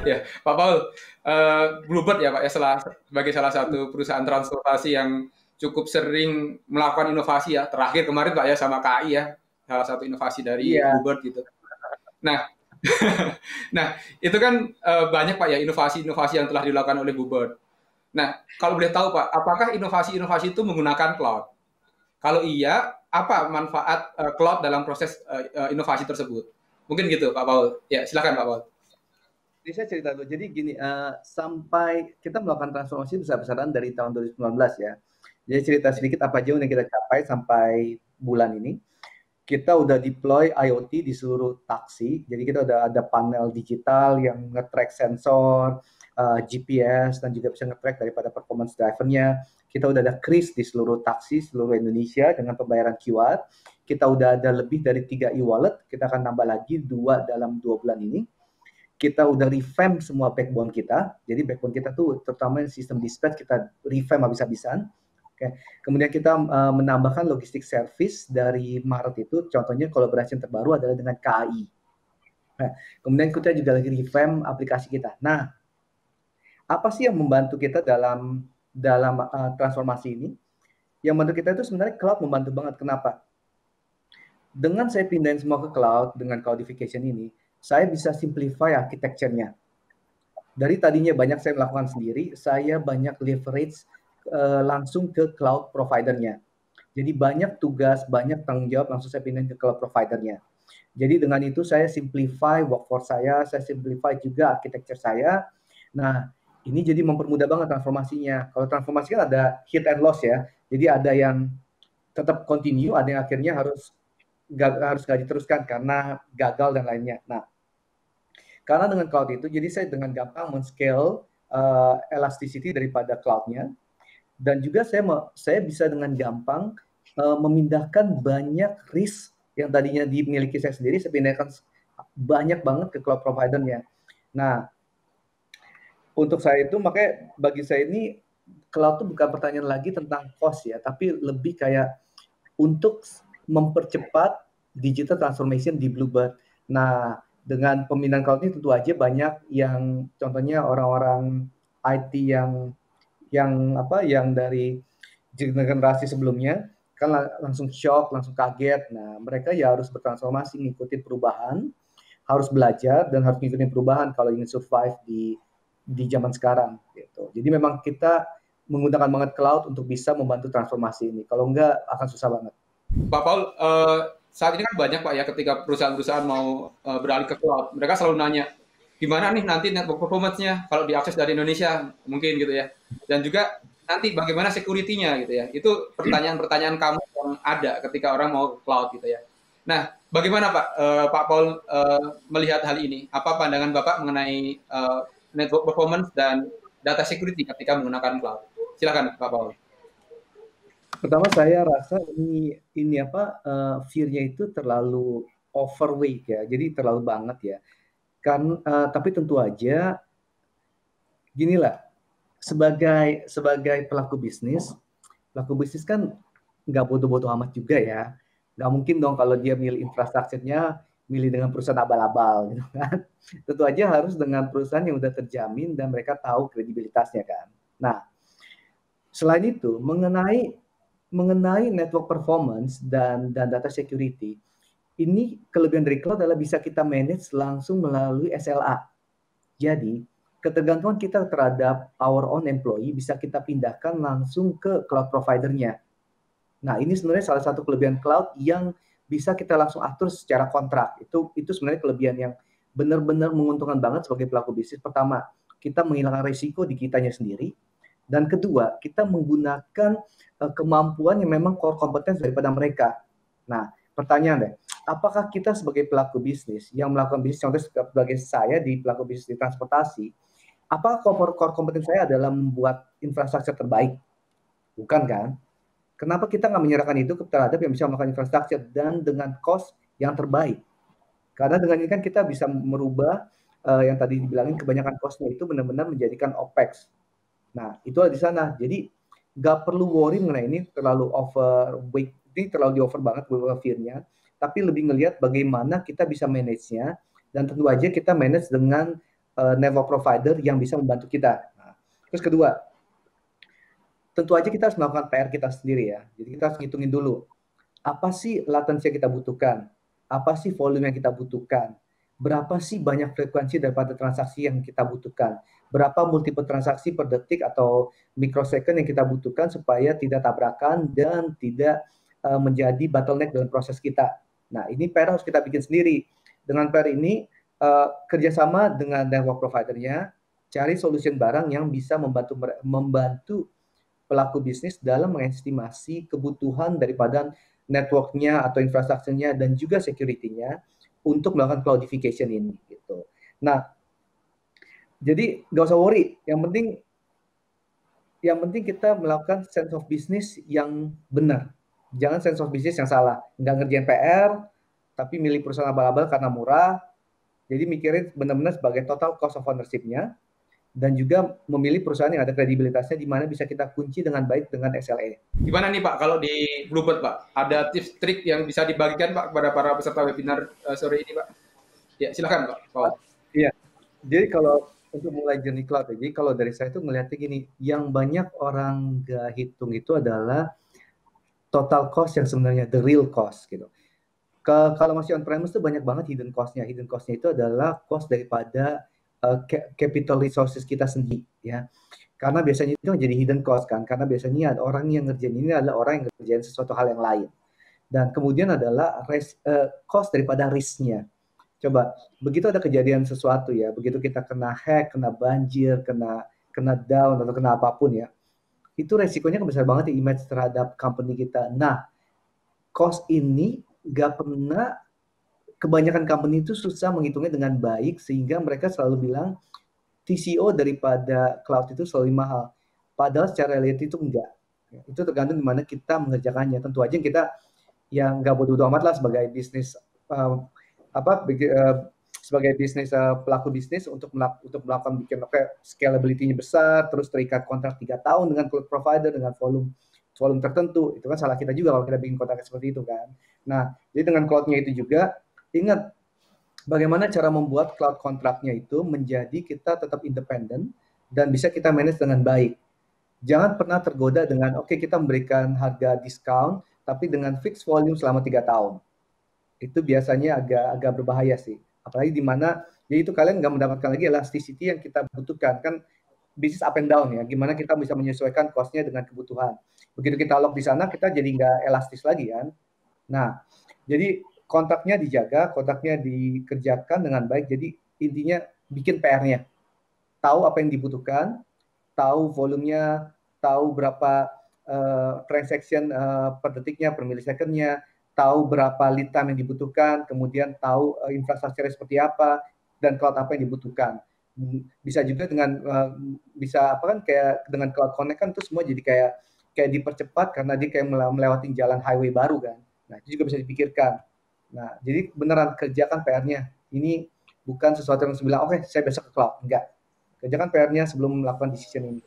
Ya, Pak Paul, Bluebird ya Pak ya, sebagai salah satu perusahaan transportasi yang cukup sering melakukan inovasi ya. Terakhir kemarin Pak ya sama KAI ya, salah satu inovasi dari Iya, Bluebird gitu. Nah, nah itu kan banyak Pak ya inovasi-inovasi yang telah dilakukan oleh Bluebird. Nah, kalau boleh tahu Pak, apakah inovasi-inovasi itu menggunakan cloud? Kalau iya, apa manfaat cloud dalam proses inovasi tersebut? Mungkin gitu Pak Paul. Ya, silakan Pak Paul. jadi saya cerita dulu. Jadi gini, sampai kita melakukan transformasi besar-besaran dari tahun 2019 ya. Jadi cerita sedikit apa aja yang kita capai sampai bulan ini. Kita udah deploy IoT di seluruh taksi. Jadi kita udah ada panel digital yang nge-track sensor, GPS, dan juga bisa nge-track daripada performance drivernya. Kita udah ada kris di seluruh taksi, seluruh Indonesia dengan pembayaran QR. Kita udah ada lebih dari 3 e-wallet. Kita akan nambah lagi 2 dalam 2 bulan ini. Kita udah revamp semua backbone kita. Jadi backbone kita tuh terutama sistem dispatch kita revamp habis-habisan. Oke. Kemudian kita menambahkan logistik service dari Maret itu, contohnya kolaborasi yang terbaru adalah dengan KAI. Nah, kemudian kita juga lagi revamp aplikasi kita. Nah, apa sih yang membantu kita dalam transformasi ini? Yang membantu kita itu sebenarnya cloud membantu banget. Kenapa? Dengan saya pindahin semua ke cloud dengan cloudification ini, saya bisa simplify architecture-nya. Dari tadinya banyak saya melakukan sendiri, saya banyak leverage langsung ke cloud provider-nya. Jadi banyak tugas, banyak tanggung jawab langsung saya pindahin ke cloud provider-nya. Jadi dengan itu saya simplify workforce saya simplify juga architecture saya. Nah, ini jadi mempermudah banget transformasinya. Kalau transformasi kan ada hit and loss ya. Jadi ada yang tetap continue, ada yang akhirnya harus nggak diteruskan karena gagal dan lainnya. Nah, karena dengan cloud itu, jadi saya dengan gampang men-scale elasticity daripada cloud-nya. Dan juga saya bisa dengan gampang memindahkan banyak risk yang tadinya dimiliki saya sendiri, saya pindahkan banyak banget ke cloud provider-nya. Nah, untuk saya itu makanya bagi saya ini cloud itu bukan pertanyaan lagi tentang cost ya, tapi lebih kayak untuk mempercepat digital transformation di Bluebird. Nah, dengan pemindahan cloud ini tentu aja banyak yang contohnya orang-orang IT yang dari generasi sebelumnya kan langsung shock, langsung kaget. Nah, mereka ya harus bertransformasi, ngikutin perubahan, harus belajar dan harus ngikutin perubahan kalau ingin survive di zaman sekarang gitu. Jadi memang kita menggunakan banget cloud untuk bisa membantu transformasi ini. Kalau enggak akan susah banget. Pak Paul, saat ini kan banyak Pak ya ketika perusahaan-perusahaan mau beralih ke cloud, mereka selalu nanya, gimana nih nanti network performance-nya kalau diakses dari Indonesia, mungkin gitu ya. Dan juga nanti bagaimana security-nya gitu ya. Itu pertanyaan-pertanyaan kamu yang ada ketika orang mau cloud gitu ya. Nah, bagaimana Pak Paul melihat hal ini? Apa pandangan Bapak mengenai network performance dan data security ketika menggunakan cloud? Silakan Pak Paul. Pertama saya rasa ini apa fear-nya itu terlalu overweight ya. Jadi terlalu banget ya. Kan tapi tentu aja ginilah sebagai pelaku bisnis kan nggak bodoh-bodoh amat juga ya. Nggak mungkin dong kalau dia milih infrastrukturnya, milih dengan perusahaan abal-abal gitu kan. Tentu aja harus dengan perusahaan yang udah terjamin dan mereka tahu kredibilitasnya kan. Nah, selain itu mengenai network performance dan data security, ini kelebihan dari cloud adalah bisa kita manage langsung melalui SLA. Jadi, ketergantungan kita terhadap our own employee bisa kita pindahkan langsung ke cloud provider-nya. Nah, ini sebenarnya salah satu kelebihan cloud yang bisa kita langsung atur secara kontrak. Itu sebenarnya kelebihan yang benar-benar menguntungkan banget sebagai pelaku bisnis. Pertama, kita menghilangkan risiko di kitanya sendiri. Dan kedua, kita menggunakan kemampuan yang memang core competence daripada mereka. Nah, pertanyaan deh, apakah kita sebagai pelaku bisnis yang melakukan bisnis, contoh sebagai saya di pelaku bisnis di transportasi, apakah core competence saya adalah membuat infrastruktur terbaik? Bukan kan? Kenapa kita nggak menyerahkan itu terhadap yang bisa melakukan infrastruktur dan dengan cost yang terbaik? Karena dengan ini kan kita bisa merubah yang tadi dibilangin kebanyakan cost-nya itu benar-benar menjadikan OPEX. Nah, itu ada di sana. Jadi nggak perlu worry mengenai ini terlalu overweight, ini terlalu di over banget fear-nya. Tapi lebih ngelihat bagaimana kita bisa manage-nya dan tentu aja kita manage dengan network provider yang bisa membantu kita. Nah, terus kedua, tentu aja kita harus melakukan PR kita sendiri ya. Jadi kita harus ngitungin dulu, apa sih latensi yang kita butuhkan? Apa sih volume yang kita butuhkan? Berapa sih banyak frekuensi daripada transaksi yang kita butuhkan? Berapa multiple transaksi per detik atau microsecond yang kita butuhkan supaya tidak tabrakan dan tidak menjadi bottleneck dalam proses kita. Nah, ini PR harus kita bikin sendiri. Dengan PR ini, kerjasama dengan network providernya, cari solution barang yang bisa membantu pelaku bisnis dalam mengestimasi kebutuhan daripada networknya atau infrastrukturnya dan juga security-nya untuk melakukan cloudification ini gitu. Nah, jadi nggak usah worry. Yang penting kita melakukan sense of business yang benar. Jangan sense of business yang salah. Nggak ngerjain PR, tapi milih perusahaan abal-abal karena murah. Jadi mikirin benar-benar sebagai total cost of ownership-nya dan juga memilih perusahaan yang ada kredibilitasnya di mana bisa kita kunci dengan baik dengan SLA. Gimana nih Pak kalau di Bluebird Pak? Ada tips trik yang bisa dibagikan Pak kepada para peserta webinar sore ini Pak? Ya silakan Pak. Iya. Jadi kalau untuk mulai journey cloud, jadi kalau dari saya itu melihatnya gini, yang banyak orang nggak hitung itu adalah total cost yang sebenarnya the real cost gitu. Kalau masih on-premise itu banyak banget hidden cost-nya. Hidden cost-nya itu adalah cost daripada capital resources kita sendiri ya. Karena biasanya itu jadi hidden cost kan, karena biasanya ada orang yang ngerjain ini adalah orang yang ngerjain sesuatu hal yang lain. Dan kemudian adalah cost daripada risk-nya. Coba, begitu ada kejadian sesuatu ya, begitu kita kena hack, kena banjir, kena down atau kena apapun ya, itu resikonya besar banget di image terhadap company kita. Nah, cost ini gak pernah, kebanyakan company itu susah menghitungnya dengan baik sehingga mereka selalu bilang TCO daripada cloud itu selalu mahal. Padahal secara reality itu enggak. Itu tergantung di mana kita mengerjakannya. Tentu aja kita yang nggak bodoh amat lah sebagai bisnis sebagai bisnis pelaku bisnis untuk melakukan bikin scalability-nya besar, terus terikat kontrak 3 tahun dengan cloud provider dengan volume tertentu. Itu kan salah kita juga kalau kita bikin kontrak seperti itu kan. Nah, jadi dengan cloud-nya itu juga ingat bagaimana cara membuat cloud kontraknya itu menjadi kita tetap independen dan bisa kita manage dengan baik. Jangan pernah tergoda dengan oke, kita memberikan harga diskon tapi dengan fixed volume selama 3 tahun. Itu biasanya agak berbahaya sih. Apalagi di mana jadi itu kalian nggak mendapatkan lagi elasticity yang kita butuhkan. Kan bisnis up and down ya. Gimana kita bisa menyesuaikan cost-nya dengan kebutuhan. Begitu kita lock di sana, kita jadi nggak elastis lagi kan. Nah, jadi kontraknya dijaga, kontraknya dikerjakan dengan baik. Jadi intinya bikin PR-nya. Tahu apa yang dibutuhkan, tahu volumenya, tahu berapa transaction per detiknya, per millisecond-nya, tahu berapa lead time yang dibutuhkan, kemudian tahu infrastrukturnya seperti apa, dan cloud apa yang dibutuhkan. Bisa juga dengan bisa apa kan kayak dengan Cloud Connect kan itu semua jadi kayak dipercepat karena dia kayak melewati jalan highway baru kan. Nah, itu juga bisa dipikirkan. Nah, jadi beneran kerjakan PR-nya. Ini bukan sesuatu yang bilang, oke, saya besok ke cloud. Enggak. Kerjakan PR-nya sebelum melakukan decision ini.